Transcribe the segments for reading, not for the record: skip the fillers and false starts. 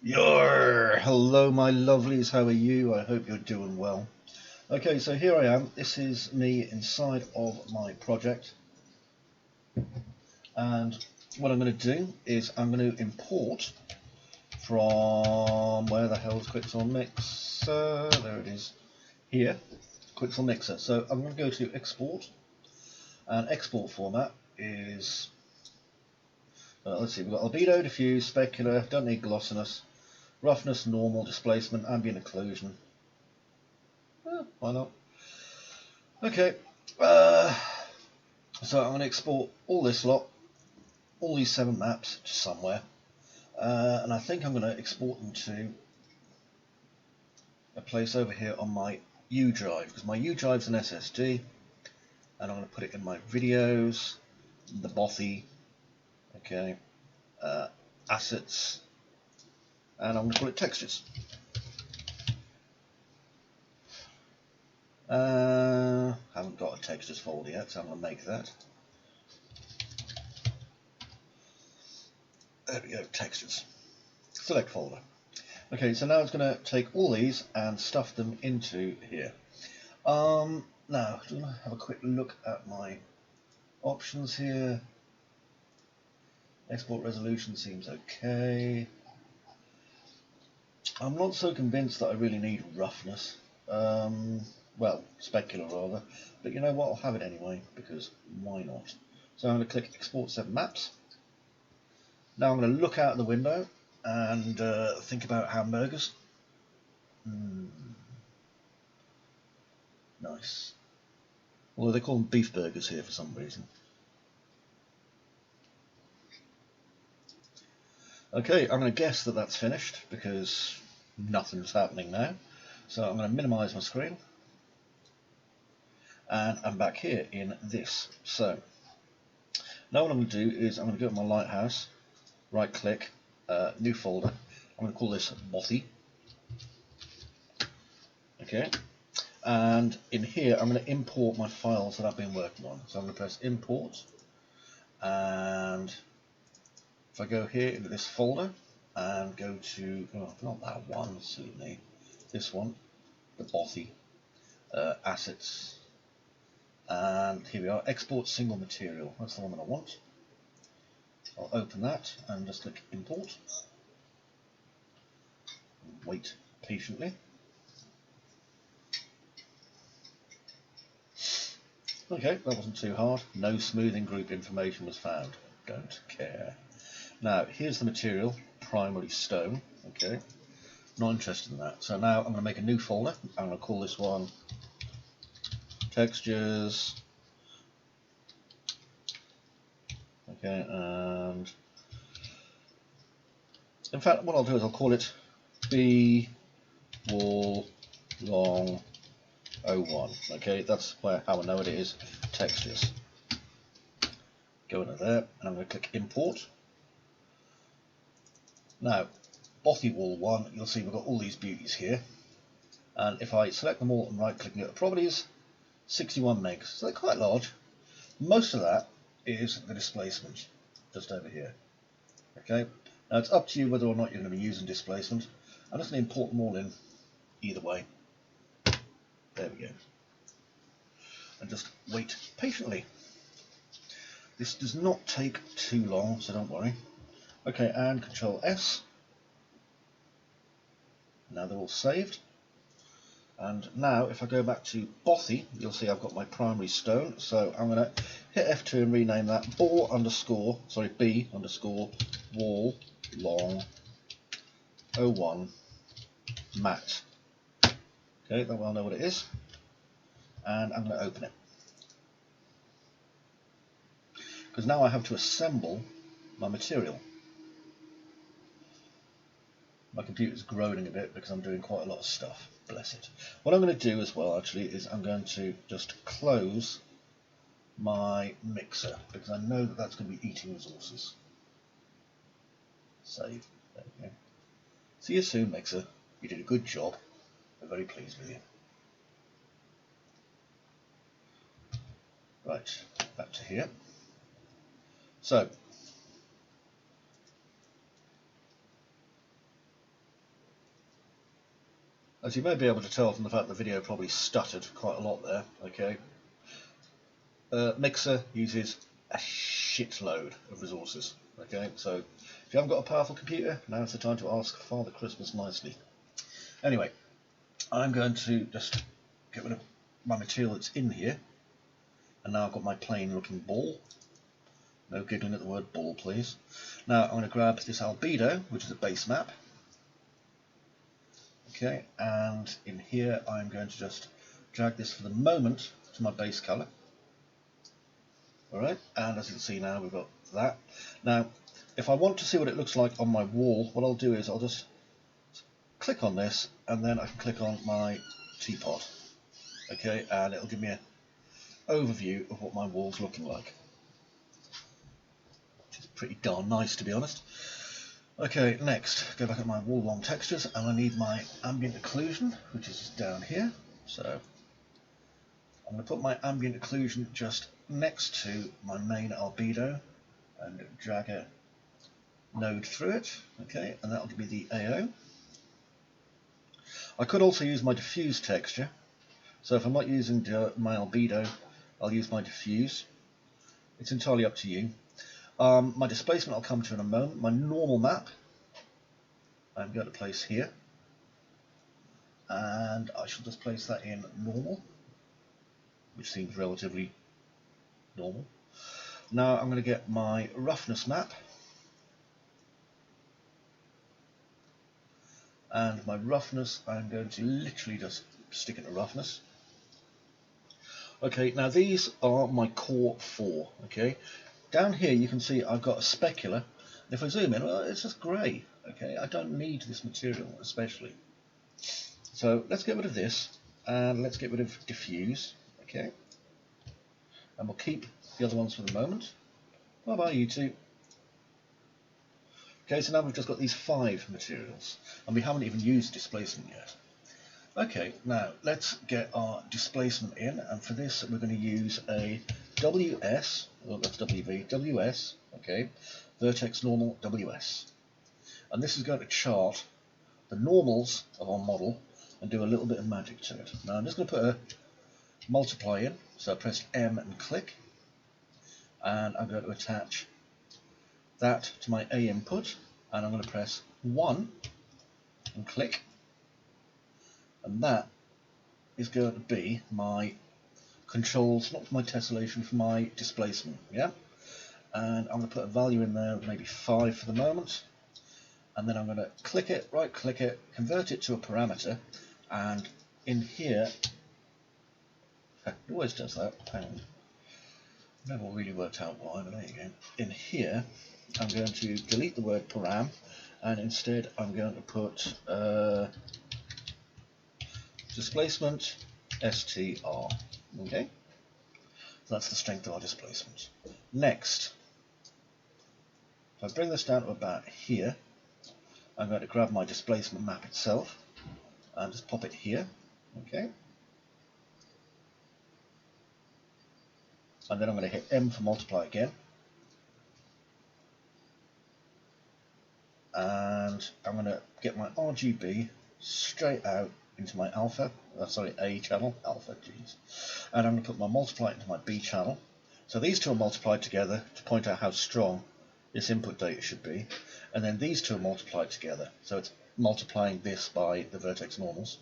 Yarrrrrrr! Hello my lovelies, how are you? I hope you're doing well. Okay, so here I am. This is me inside of my project. And what I'm going to do is I'm going to import from, where the hell is Quixel Mixer? There it is. Here, Quixel Mixer. So I'm going to go to export. And export format is, let's see, we've got albedo, diffuse, specular, don't need glossiness. Roughness, normal, displacement, ambient occlusion. Why not? Okay, so I'm going to export all this lot, all these 7 maps to somewhere, and I think I'm going to export them to a place over here on my U drive, because my U drive's an SSD, and I'm going to put it in my videos, the Bothy, okay, assets, and I'm going to call it textures. Haven't got a textures folder yet, so I'm going to make that. There we go, textures. Select folder. Okay, so now it's going to take all these and stuff them into here. Now, just going to have a quick look at my options here. Export resolution seems okay. I'm not so convinced that I really need roughness. Well, specular rather, but you know what, I'll have it anyway, because why not? So I'm going to click Export 7 Maps. Now I'm going to look out the window and think about hamburgers. Nice. Although they call them beef burgers here for some reason. Okay, I'm going to guess that that's finished, because nothing's happening now. So I'm going to minimize my screen. And I'm back here in this. So now what I'm going to do is I'm going to go to my lighthouse, right click, new folder. I'm going to call this Bothy. Okay, and in here I'm going to import my files that I've been working on. So I'm going to press import, and if I go here into this folder and go to, oh, not that one, silly me, this one, the Bothy, assets. And here we are, export single material. That's the one that I want. I'll open that and just click import. Wait patiently. Okay, that wasn't too hard. No smoothing group information was found. Don't care. Now, here's the material, primary stone. Okay, not interested in that. So now I'm going to make a new folder. I'm going to call this one textures. Okay, and in fact what I'll do is I'll call it B wall long 01. Okay, that's how I know what it is. Textures. Go into there and I'm going to click import. Now, Bothy wall 1, you'll see we've got all these beauties here. And if I select them all and right click and go to properties, 61 megs, so they're quite large. Most of that is the displacement, just over here. Okay, now it's up to you whether or not you're going to be using displacement. I'm just going to import them all in either way. There we go. And just wait patiently. This does not take too long, so don't worry. Okay, and Control S. Now they're all saved. And now if I go back to Bothy, you'll see I've got my primary stone. So I'm going to hit F2 and rename that B underscore wall long 01 mat. Okay, that way I'll know what it is. And I'm going to open it. Because now I have to assemble my material. My computer's groaning a bit because I'm doing quite a lot of stuff. Bless it. What I'm going to do as well actually is I'm going to just close my mixer because I know that that's going to be eating resources. Save. There we go. See you soon, mixer. You did a good job. I'm very pleased with you. Right, back to here. So As you may be able to tell from the fact the video probably stuttered quite a lot there, okay, Mixer uses a shitload of resources, okay, so if you haven't got a powerful computer, now's the time to ask Father Christmas nicely. Anyway, I'm going to just get rid of my material that's in here, and now I've got my plain looking ball. No giggling at the word ball, please. Now I'm going to grab this albedo, which is a base map. Okay, and in here I'm going to just drag this for the moment to my base colour. Alright, and as you can see now we've got that. Now, if I want to see what it looks like on my wall, what I'll do is I'll just click on this, and then I can click on my teapot. Okay, and it'll give me an overview of what my wall's looking like. Which is pretty darn nice, to be honest. Okay, next, go back at my wall long textures, and I need my ambient occlusion, which is down here. So I'm going to put my ambient occlusion just next to my main albedo and drag a node through it. Okay, and that'll give me the AO. I could also use my diffuse texture. So if I'm not using my albedo, I'll use my diffuse. It's entirely up to you. My displacement I'll come to in a moment. My normal map I'm going to place here, and I shall just place that in normal, which seems relatively normal. Now I'm going to get my roughness map, and my roughness I'm going to literally just stick it to roughness. Okay, now these are my core 4. Okay, down here you can see I've got a specular. If I zoom in, well, it's just grey. Okay, I don't need this material especially. So let's get rid of this, and let's get rid of diffuse. Okay, and we'll keep the other ones for the moment. Bye bye, you two. Okay, so now we've just got these 5 materials, and we haven't even used displacement yet. Okay, now let's get our displacement in, and for this we're going to use a WS, well that's WV, WS, okay, vertex normal WS. And this is going to chart the normals of our model and do a little bit of magic to it. Now I'm just going to put a multiply in, so I pressed M and click, and I'm going to attach that to my A input, and I'm going to press 1 and click, and that is going to be my controls, not for my tessellation, for my displacement. Yeah, and I'm going to put a value in there of maybe 5 for the moment, and then I'm going to click it, right click it, convert it to a parameter, and in here, it always does that, hang on, never really worked out why, but there you go. In here I'm going to delete the word param, and instead I'm going to put displacement str. Okay, so that's the strength of our displacement. Next, if I bring this down to about here, I'm going to grab my displacement map itself and just pop it here. Okay, and then I'm going to hit M for multiply again, and I'm going to get my RGB straight out into my alpha, A channel, alpha, geez. And I'm going to put my multiply into my B channel. So these two are multiplied together to point out how strong this input data should be, and then these two are multiplied together, so it's multiplying this by the vertex normals.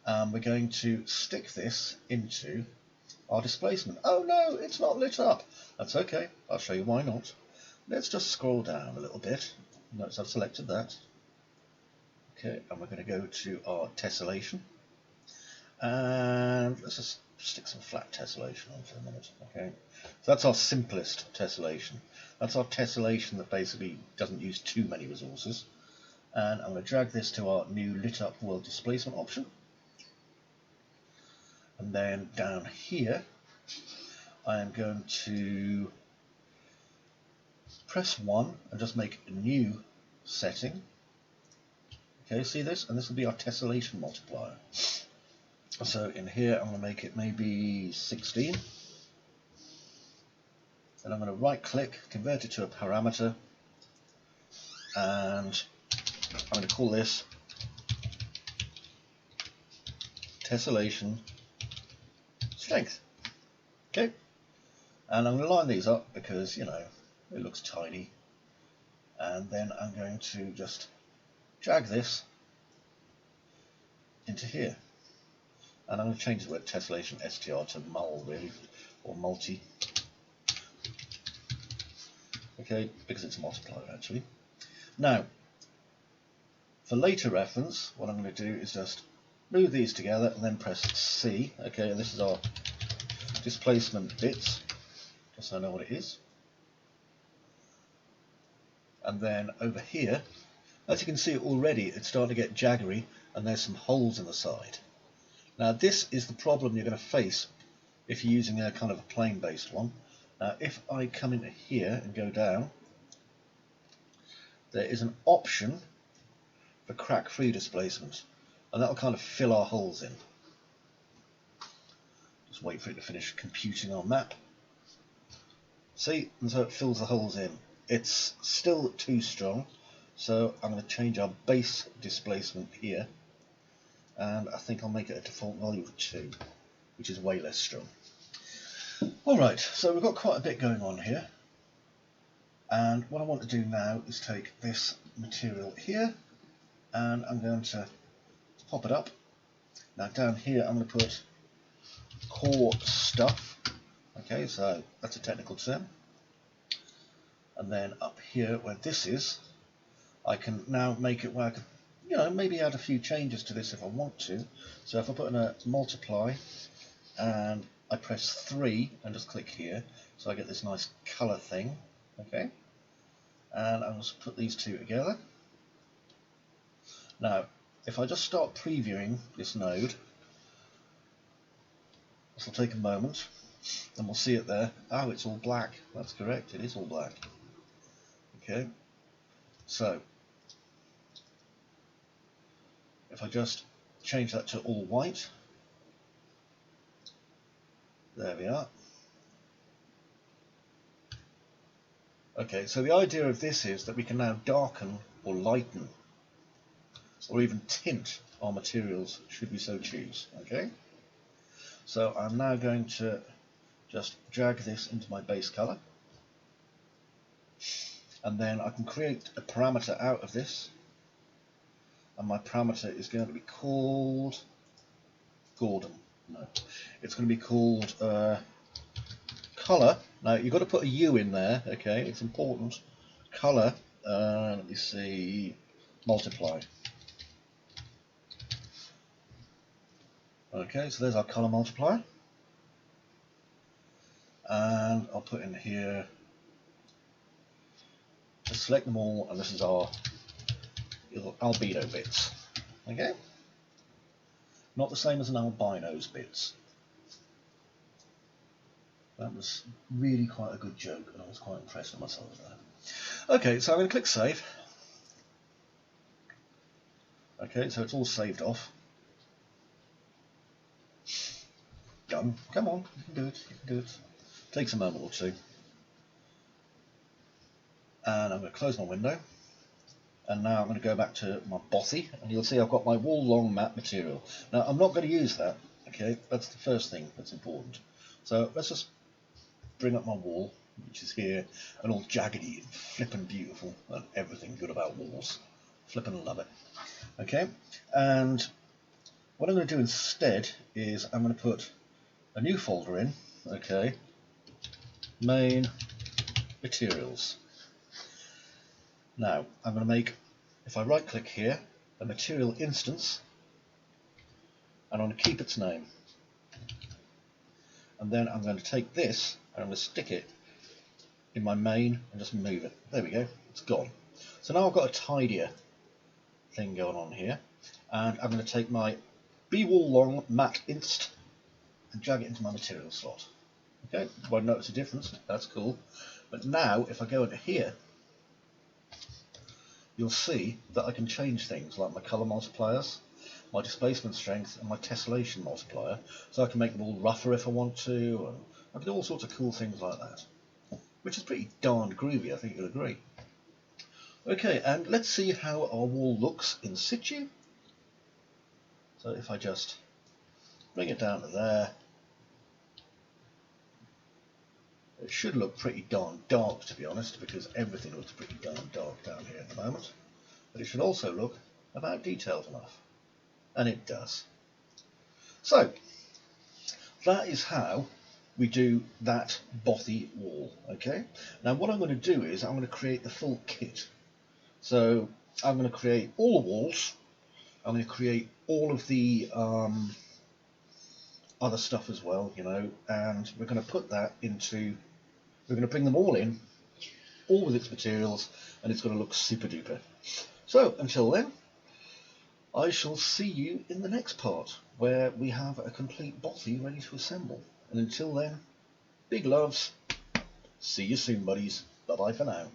We're going to stick this into our displacement. Oh no, it's not lit up. That's okay, I'll show you why not. Let's just scroll down a little bit. Notice I've selected that. Okay, and we're going to go to our tessellation, and let's just stick some flat tessellation on for a minute. Okay, so that's our simplest tessellation. That's our tessellation that basically doesn't use too many resources. And I'm going to drag this to our new lit up world displacement option, and then down here I am going to press 1 and just make a new setting. Okay, see this? And this will be our tessellation multiplier. So in here I'm going to make it maybe 16. And I'm going to right click, convert it to a parameter, and I'm going to call this tessellation strength. Okay, and I'm going to line these up because, you know, it looks tidy, and then I'm going to just drag this into here, and I'm going to change the word tessellation str to mul, really, or multi. Okay, because it's a multiplier actually. Now, for later reference, what I'm going to do is just move these together and then press C. Okay, and this is our displacement bits, just so I know what it is. And then over here, as you can see already, it's starting to get jaggery and there's some holes in the side. Now this is the problem you're going to face if you're using a kind of a plane based one. Now if I come into here and go down, there is an option for crack free displacement, and that'll kind of fill our holes in. Just wait for it to finish computing our map. See, and so it fills the holes in. It's still too strong, so I'm going to change our base displacement here, and I think I'll make it a default value of 2, which is way less strong. Alright, so we've got quite a bit going on here, and what I want to do now is take this material here, and I'm going to pop it up. Now down here I'm going to put core stuff. Okay, so that's a technical term. And then up here where this is, I can now make it where I can, you know, maybe add a few changes to this if I want to. So if I put in a multiply and I press 3 and just click here, so I get this nice colour thing. Okay, and I'll just put these two together. Now, if I just start previewing this node, this will take a moment, and we'll see it there. Oh, it's all black. That's correct, it is all black. Okay, so if I just change that to all white, there we are. Okay, so the idea of this is that we can now darken or lighten or even tint our materials should we so choose. Okay, so I'm now going to just drag this into my base color, and then I can create a parameter out of this, and my parameter is going to be called Gordon. No, it's going to be called color. Now you've got to put a U in there. Okay, it's important. Color. Let me see. Multiply. Okay, so there's our color multiplier, and I'll put in here. Just select them all, and this is our little albedo bits. Okay, not the same as an albino's bits. That was really quite a good joke, and I was quite impressed with myself there. Okay, so I'm going to click save. Okay, so it's all saved off. Done. Come on, you can do it. You can do it. Takes a moment or two. And I'm going to close my window. And now I'm going to go back to my Bothy, and you'll see I've got my wall long map material. Now I'm not going to use that. Okay, that's the first thing that's important. So let's just bring up my wall, which is here, and all jaggedy and flippin' beautiful, and everything good about walls. Flippin' love it. Okay, and what I'm going to do instead is I'm going to put a new folder in. Okay, main materials. Now I'm going to make, if I right click here, a material instance, and I'm going to keep its name. And then I'm going to take this and I'm going to stick it in my main and just move it. There we go, it's gone. So now I've got a tidier thing going on here, and I'm going to take my bwall long mat inst and drag it into my material slot. Okay, won't notice a difference, that's cool. But now if I go into here, you'll see that I can change things like my color multipliers, my displacement strength, and my tessellation multiplier, so I can make them all rougher if I want to, and I can do all sorts of cool things like that, which is pretty darn groovy, I think you'll agree. Okay, and let's see how our wall looks in situ. So if I just bring it down to there. It should look pretty darn dark, to be honest, because everything looks pretty darn dark down here at the moment. But it should also look about detailed enough. And it does. So, that is how we do that Bothy wall. Okay. Now what I'm going to do is I'm going to create the full kit. So I'm going to create all the walls. I'm going to create all of the other stuff as well, you know, and we're going to put that into, we're going to bring them all in, all with its materials, and it's going to look super duper. So until then, I shall see you in the next part, where we have a complete Bothy ready to assemble. And until then, big loves, see you soon buddies, bye bye for now.